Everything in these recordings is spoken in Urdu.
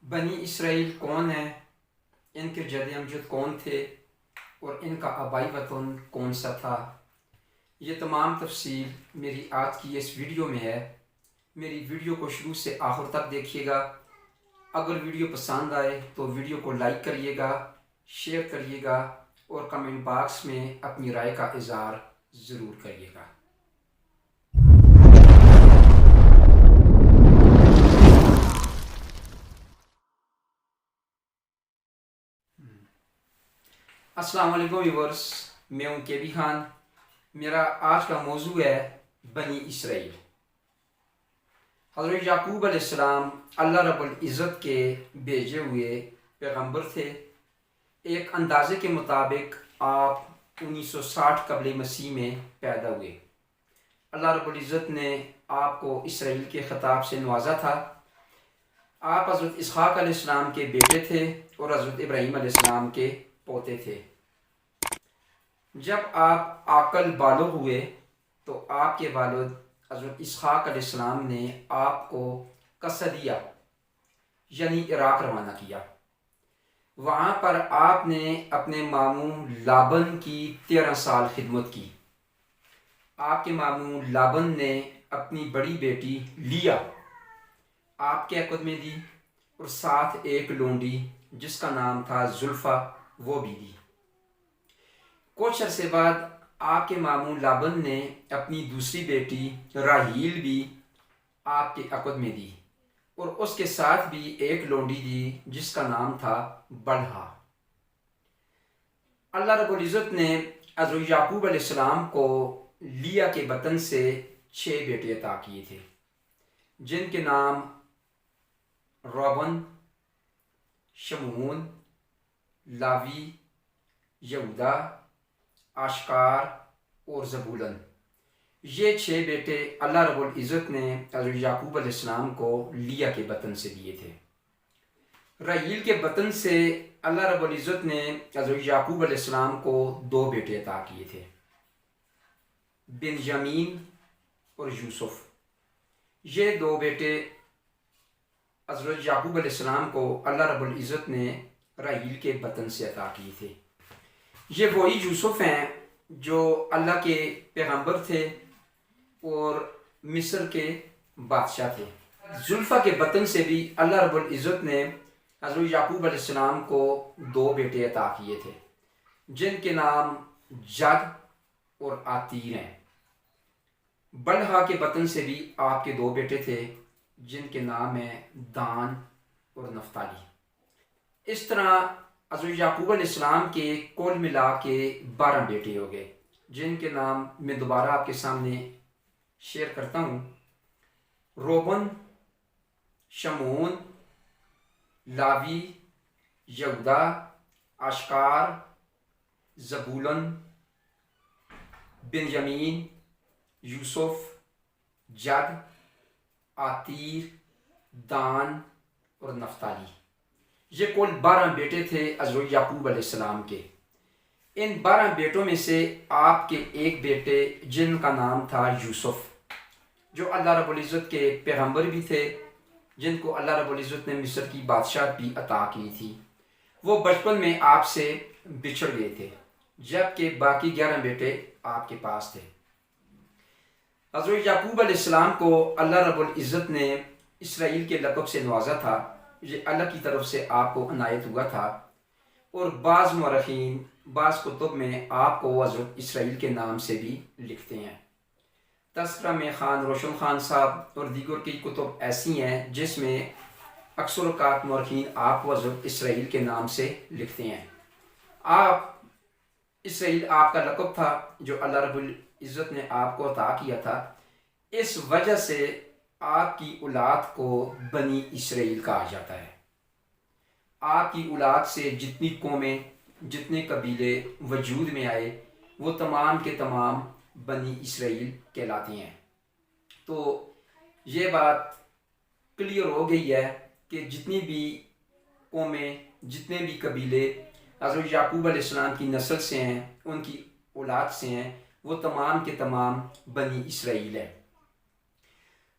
بنی اسرائیل کون ہیں، ان کے جد امجد کون تھے اور ان کا آبائی وطن کون سا تھا، یہ تمام تفصیل میری آج کی اس ویڈیو میں ہے۔ میری ویڈیو کو شروع سے آخر تک دیکھیے گا۔ اگر ویڈیو پسند آئے تو ویڈیو کو لائک کریے گا، شیئر کریے گا اور کمنٹ باکس میں اپنی رائے کا اظہار ضرور کریے گا۔ السلام علیکم ویورس، میں ہوں کے بی خان۔ میرا آج کا موضوع ہے بنی اسرائیل۔ حضرت یعقوب علیہ السلام اللہ رب العزت کے بھیجے ہوئے پیغمبر تھے۔ ایک اندازے کے مطابق آپ 1960 قبل مسیح میں پیدا ہوئے۔ اللہ رب العزت نے آپ کو اسرائیل کے خطاب سے نوازا تھا۔ آپ حضرت اسحاق علیہ السلام کے بیٹے تھے اور حضرت ابراہیم علیہ السلام کے پوتے تھے۔ جب آپ عاقل بالغ ہوئے تو آپ کے والد حضرت اسحاق علیہ السلام نے آپ کو قصدیہ یعنی عراق روانہ کیا۔ وہاں پر آپ نے اپنے ماموں لابن کی 13 سال خدمت کی۔ آپ کے ماموں لابن نے اپنی بڑی بیٹی لیا آپ کے عقد میں دی اور ساتھ ایک لونڈی جس کا نام تھا زلفہ وہ بھی دی۔ کچھ عرصے بعد آپ کے ماموں لابن نے اپنی دوسری بیٹی راہیل بھی آپ کے عقد میں دی اور اس کے ساتھ بھی ایک لونڈی دی جس کا نام تھا بلہا۔ اللہ رب العزت نے حضرت یعقوب علیہ السلام کو لیا کے بطن سے 6 بیٹے عطا کیے تھے، جن کے نام روبن، شمعون، لاوی، یہودا، آشکار اور زبولن۔ یہ 6 بیٹے اللہ رب العزت نے حضرت یعقوب علیہ السلام کو لیا کے بطن سے دیے تھے۔ راہیل کے بطن سے اللہ رب العزت نے حضرت یعقوب علیہ السلام کو 2 بیٹے عطا کیے تھے، بنیامین اور یوسف۔ یہ 2 بیٹے حضرت یعقوب علیہ السلام کو اللہ رب العزت نے راہیل کے بطن سے عطا کیے تھے۔ یہ وہی یوسف ہیں جو اللہ کے پیغمبر تھے اور مصر کے بادشاہ تھے۔ زلفہ کے بطن سے بھی اللہ رب العزت نے حضرت یعقوب علیہ السلام کو 2 بیٹے عطا کیے تھے، جن کے نام جد اور آتیر ہیں۔ بلہا کے بطن سے بھی آپ کے 2 بیٹے تھے، جن کے نام ہیں دان اور نفتالی۔ اس طرح حضرت یعقوب علیہ السلام کے کل ملا کے 12 بیٹے ہو گئے، جن کے نام میں دوبارہ آپ کے سامنے شیئر کرتا ہوں۔ روبن، شمعون، لاوی، یہودا، آشکار، زبولن، بنیامین، یوسف، جد، آتیر، دان اور نفتالی۔ یہ کل 12 بیٹے تھے حضرت یعقوب علیہ السلام کے۔ ان 12 بیٹوں میں سے آپ کے ایک بیٹے جن کا نام تھا یوسف، جو اللہ رب العزت کے پیغمبر بھی تھے، جن کو اللہ رب العزت نے مصر کی بادشاہ بھی عطا کی تھی، وہ بچپن میں آپ سے بچھڑ گئے تھے، جبکہ باقی 11 بیٹے آپ کے پاس تھے۔ حضرت یعقوب علیہ السلام کو اللہ رب العزت نے اسرائیل کے لقب سے نوازا تھا۔ یہ اللہ کی طرف سے آپ کو عنایت ہوا تھا، اور بعض مورخین بعض کتب میں آپ کو حضرت اسرائیل کے نام سے بھی لکھتے ہیں۔ تذکرہ میں خان روشن خان صاحب اور دیگر کی کتب ایسی ہیں جس میں اکثر اوقات مورخین آپ کو حضرت اسرائیل کے نام سے لکھتے ہیں۔ اسرائیل آپ کا لقب تھا جو اللہ رب العزت نے آپ کو عطا کیا تھا۔ اس وجہ سے آپ کی اولاد کو بنی اسرائیل کہا جاتا ہے۔ آپ کی اولاد سے جتنی قومیں، جتنے قبیلے وجود میں آئے، وہ تمام کے تمام بنی اسرائیل کہلاتے ہیں۔ تو یہ بات کلیئر ہو گئی ہے کہ جتنی بھی قومیں، جتنے بھی قبیلے حضرت یعقوب علیہ السلام کی نسل سے ہیں، ان کی اولاد سے ہیں، وہ تمام کے تمام بنی اسرائیل ہیں۔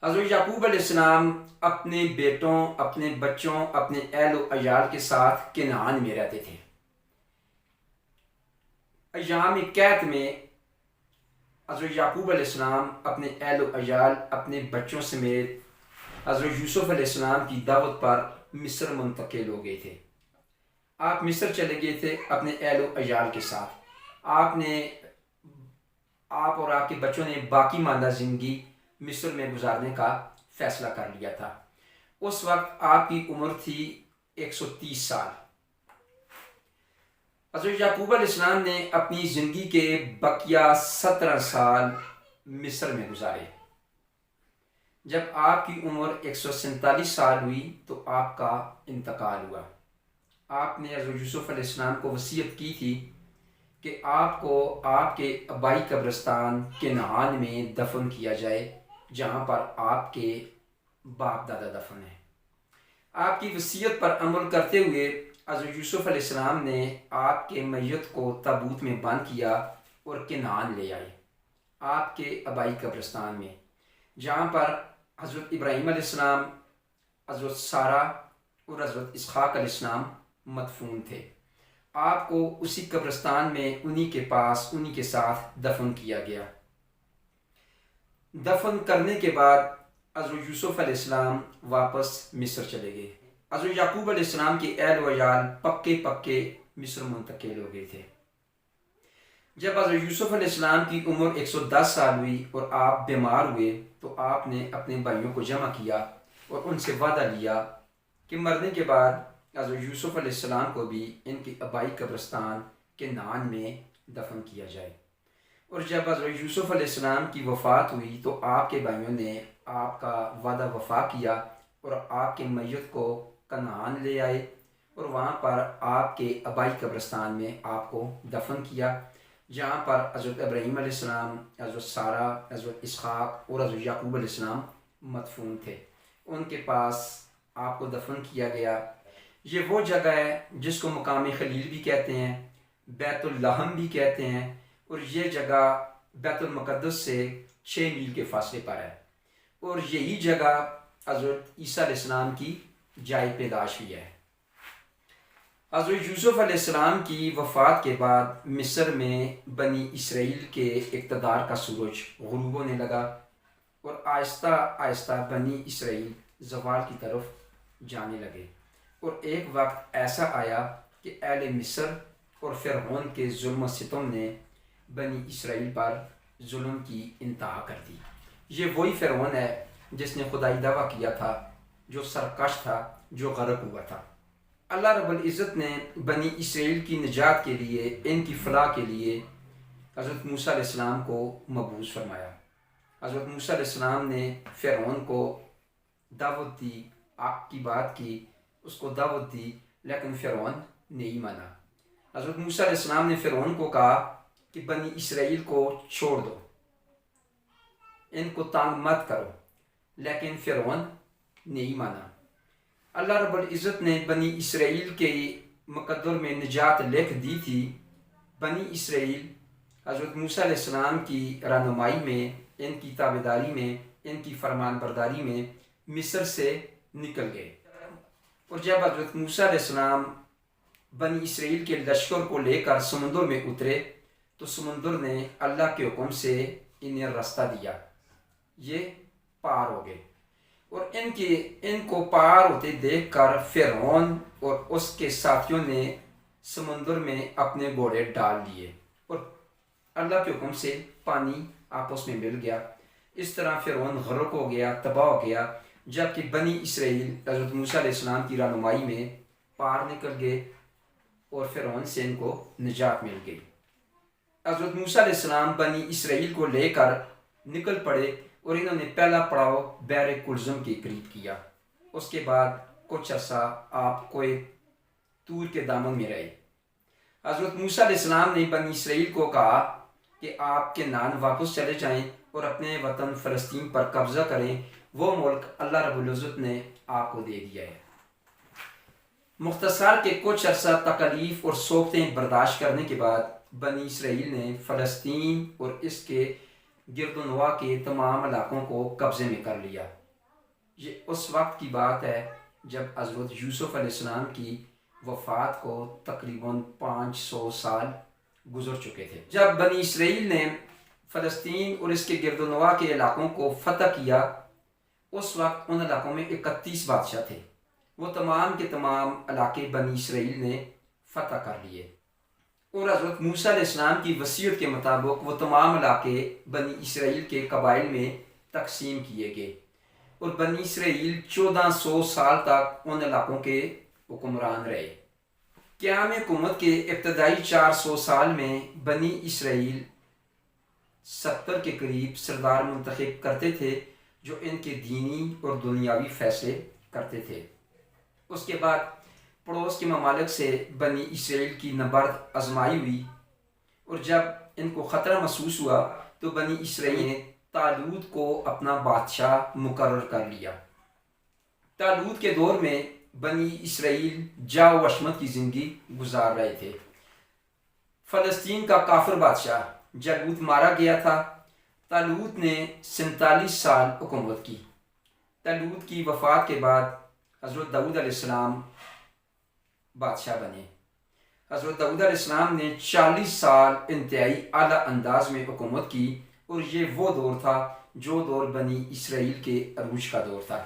حضرت یعقوب علیہ السلام اپنے بیٹوں، اپنے بچوں، اپنے اہل و عیال کے ساتھ کنعان میں رہتے تھے۔ ایام قحط میں حضرت یعقوب علیہ السلام اپنے اہل و عیال، اپنے بچوں سمیت حضرت یوسف علیہ السلام کی دعوت پر مصر منتقل ہو گئے تھے۔ آپ مصر چلے گئے تھے اپنے اہل و عیال کے ساتھ۔ آپ اور آپ کے بچوں نے باقی ماندہ زندگی مصر میں گزارنے کا فیصلہ کر لیا تھا۔ اس وقت آپ کی عمر تھی 130 سال۔ حضرت یعقوب علیہ السلام نے اپنی زندگی کے بقیہ 17 سال مصر میں گزارے۔ جب آپ کی عمر 147 سال ہوئی تو آپ کا انتقال ہوا۔ آپ نے حضرت یوسف علیہ السلام کو وصیت کی تھی کہ آپ کو آپ کے آبائی قبرستان کنعان میں دفن کیا جائے، جہاں پر آپ کے باپ دادا دفن ہیں۔ آپ کی وصیت پر عمل کرتے ہوئے حضرت یوسف علیہ السلام نے آپ کے میت کو تابوت میں بند کیا اور کنعان لے آئے، آپ کے آبائی قبرستان میں، جہاں پر حضرت ابراہیم علیہ السلام، حضرت سارہ اور حضرت اسحاق علیہ السلام مدفون تھے۔ آپ کو اسی قبرستان میں انہی کے پاس، انہی کے ساتھ دفن کیا گیا۔ دفن کرنے کے بعد حضرت یوسف علیہ السلام واپس مصر چلے گئے۔ حضرت یعقوب علیہ السلام کے اہل و عیال پکے مصر منتقل ہو گئے تھے۔ جب حضرت یوسف علیہ السلام کی عمر 110 سال ہوئی اور آپ بیمار ہوئے تو آپ نے اپنے بھائیوں کو جمع کیا اور ان سے وعدہ لیا کہ مرنے کے بعد حضرت یوسف علیہ السلام کو بھی ان کی آبائی قبرستان کنعان میں دفن کیا جائے۔ اور جب حضرت یوسف علیہ السلام کی وفات ہوئی تو آپ کے بھائیوں نے آپ کا وعدہ وفا کیا اور آپ کے میت کو کنعان لے آئے اور وہاں پر آپ کے آبائی قبرستان میں آپ کو دفن کیا، جہاں پر حضرت ابراہیم علیہ السلام، حضرت سارہ، حضرت اسحاق اور حضرت یعقوب علیہ السلام مدفون تھے۔ ان کے پاس آپ کو دفن کیا گیا۔ یہ وہ جگہ ہے جس کو مقام خلیل بھی کہتے ہیں، بیت اللحم بھی کہتے ہیں، اور یہ جگہ بیت المقدس سے 6 میل کے فاصلے پر ہے، اور یہی جگہ حضرت عیسیٰ علیہ السلام کی جائے پیدائش بھی ہے۔ حضرت یوسف علیہ السلام کی وفات کے بعد مصر میں بنی اسرائیل کے اقتدار کا سورج غروب ہونے لگا اور آہستہ آہستہ بنی اسرائیل زوال کی طرف جانے لگے، اور ایک وقت ایسا آیا کہ اہل مصر اور فرعون کے ظلم و ستم نے بنی اسرائیل پر ظلم کی انتہا کر دی۔ یہ وہی فرعون ہے جس نے خدائی دعویٰ کیا تھا، جو سرکش تھا، جو غرق ہوا تھا۔ اللہ رب العزت نے بنی اسرائیل کی نجات کے لیے، ان کی فلاح کے لیے حضرت موسیٰ علیہ السلام کو مبعوث فرمایا۔ حضرت موسیٰ علیہ السلام نے فرعون کو دعوت دی، آپ کی بات کی، اس کو دعوت دی، لیکن فرعون نہیں مانا۔ حضرت موسیٰ علیہ السلام نے فرعون کو کہا کہ بنی اسرائیل کو چھوڑ دو، ان کو تنگ مت کرو، لیکن فرعون نہیں مانا۔ اللہ رب العزت نے بنی اسرائیل کے مقدر میں نجات لکھ دی تھی۔ بنی اسرائیل حضرت موسیٰ علیہ السلام کی رہنمائی میں، ان کی تابعداری میں، ان کی فرمان برداری میں مصر سے نکل گئے، اور جب حضرت موسیٰ علیہ السلام بنی اسرائیل کے لشکر کو لے کر سمندر میں اترے تو سمندر نے اللہ کے حکم سے انہیں راستہ دیا، یہ پار ہو گئے، اور ان کو پار ہوتے دیکھ کر فرعون اور اس کے ساتھیوں نے سمندر میں اپنے گھوڑے ڈال دیے اور اللہ کے حکم سے پانی آپس میں مل گیا۔ اس طرح فرعون غرق ہو گیا، تباہ ہو گیا، جبکہ بنی اسرائیل حضرت موسیٰ علیہ السلام کی رہنمائی میں پار نکل گئے اور فرعون سے ان کو نجات مل گئی۔ حضرت موسیٰ علیہ السلام بنی اسرائیل کو لے کر نکل پڑے اور انہوں نے پہلا پڑاؤ بحر کلزم کے قریب کیا۔ اس کے بعد کچھ عرصہ آپ کوہ طور کے دامن میں رہے۔ حضرت موسیٰ علیہ السلام نے بنی اسرائیل کو کہا کہ آپ کنعان واپس چلے جائیں اور اپنے وطن فلسطین پر قبضہ کریں، وہ ملک اللہ رب العزت نے آپ کو دے دیا ہے۔ مختصر کے کچھ عرصہ تکالیف اور صعوبتیں برداشت کرنے کے بعد بنی اسرائیل نے فلسطین اور اس کے گرد و نواح کے تمام علاقوں کو قبضے میں کر لیا۔ یہ اس وقت کی بات ہے جب حضرت یوسف علیہ السلام کی وفات کو تقریباً 500 سال گزر چکے تھے۔ جب بنی اسرائیل نے فلسطین اور اس کے گرد و نواح کے علاقوں کو فتح کیا، اس وقت ان علاقوں میں 31 بادشاہ تھے۔ وہ تمام کے تمام علاقے بنی اسرائیل نے فتح کر لیے، اور حضرت موسیٰ علیہ السلام کی وصیت کے مطابق وہ تمام علاقے بنی اسرائیل کے قبائل میں تقسیم کیے گئے، اور بنی اسرائیل 1400 سال تک ان علاقوں کے حکمران رہے۔ قیام حکومت کے ابتدائی 400 سال میں بنی اسرائیل 70 کے قریب سردار منتخب کرتے تھے جو ان کے دینی اور دنیاوی فیصلے کرتے تھے۔ اس کے بعد پڑوس کے ممالک سے بنی اسرائیل کی نبرد آزمائی ہوئی، اور جب ان کو خطرہ محسوس ہوا تو بنی اسرائیل نے طالوت کو اپنا بادشاہ مقرر کر لیا۔ طالوت کے دور میں بنی اسرائیل جاہ و عظمت کی زندگی گزار رہے تھے۔ فلسطین کا کافر بادشاہ جالوت مارا گیا تھا۔ طالوت نے 47 سال حکومت کی۔ طالوت کی وفات کے بعد حضرت داؤد علیہ السلام بادشاہ بنے۔ حضرت داؤد علیہ السلام نے 40 سال انتہائی اعلیٰ انداز میں حکومت کی، اور یہ وہ دور تھا جو دور بنی اسرائیل کے عروج کا دور تھا۔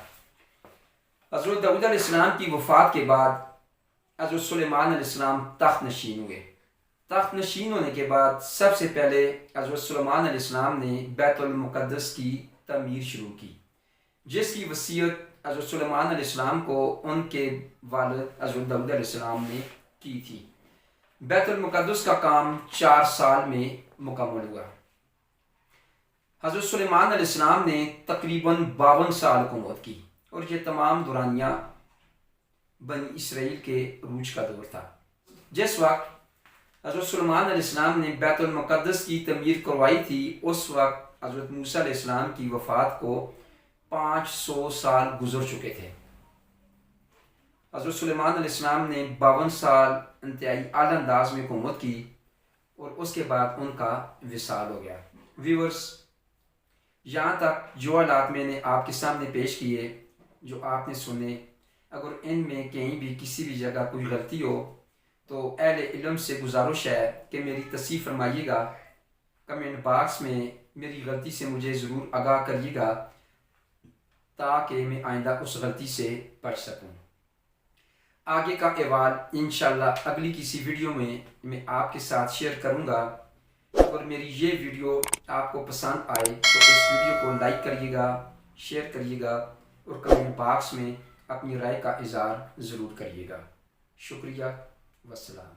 حضرت داؤد علیہ السلام کی وفات کے بعد حضرت سلیمان علیہ السلام تخت نشین ہوئے۔ تخت نشین ہونے کے بعد سب سے پہلے حضرت سلیمان علیہ السلام نے بیت المقدس کی تعمیر شروع کی، جس کی وصیت حضرت سلیمان علیہ السلام کو ان کے والد حضرت داؤد علیہ السلام نے کی تھی۔ بیت المقدس کا کام 4 سال میں مکمل ہوا۔ حضرت سلیمان علیہ السلام نے تقریباً 52 سال حکومت کی، اور یہ تمام دورانیہ بنی اسرائیل کے عروج کا دور تھا۔ جس وقت حضرت سلیمان علیہ السلام نے بیت المقدس کی تعمیر کروائی تھی، اس وقت حضرت موسیٰ علیہ السلام کی وفات کو 500 سال گزر چکے تھے۔ حضرت سلیمان علیہ السلام نے 52 سال انتہائی اعلیٰ انداز میں حکومت کی، اور اس کے بعد ان کا وصال ہو گیا۔ ویورز، یہاں تک جو حالات میں نے آپ کے سامنے پیش کیے، جو آپ نے سنے، اگر ان میں کہیں بھی کسی بھی جگہ کوئی غلطی ہو تو اہل علم سے گزارش ہے کہ میری تصحیح فرمائیے گا۔ کمنٹ باکس میں میری غلطی سے مجھے ضرور آگاہ کریے گا، تاکہ میں آئندہ اس غلطی سے بچ سکوں۔ آگے کا احوال انشاءاللہ اگلی کسی ویڈیو میں آپ کے ساتھ شیئر کروں گا۔ اگر میری یہ ویڈیو آپ کو پسند آئے تو اس ویڈیو کو لائک کریے گا، شیئر کریے گا، اور کمنٹ باکس میں اپنی رائے کا اظہار ضرور کریے گا۔ شکریہ، والسلام۔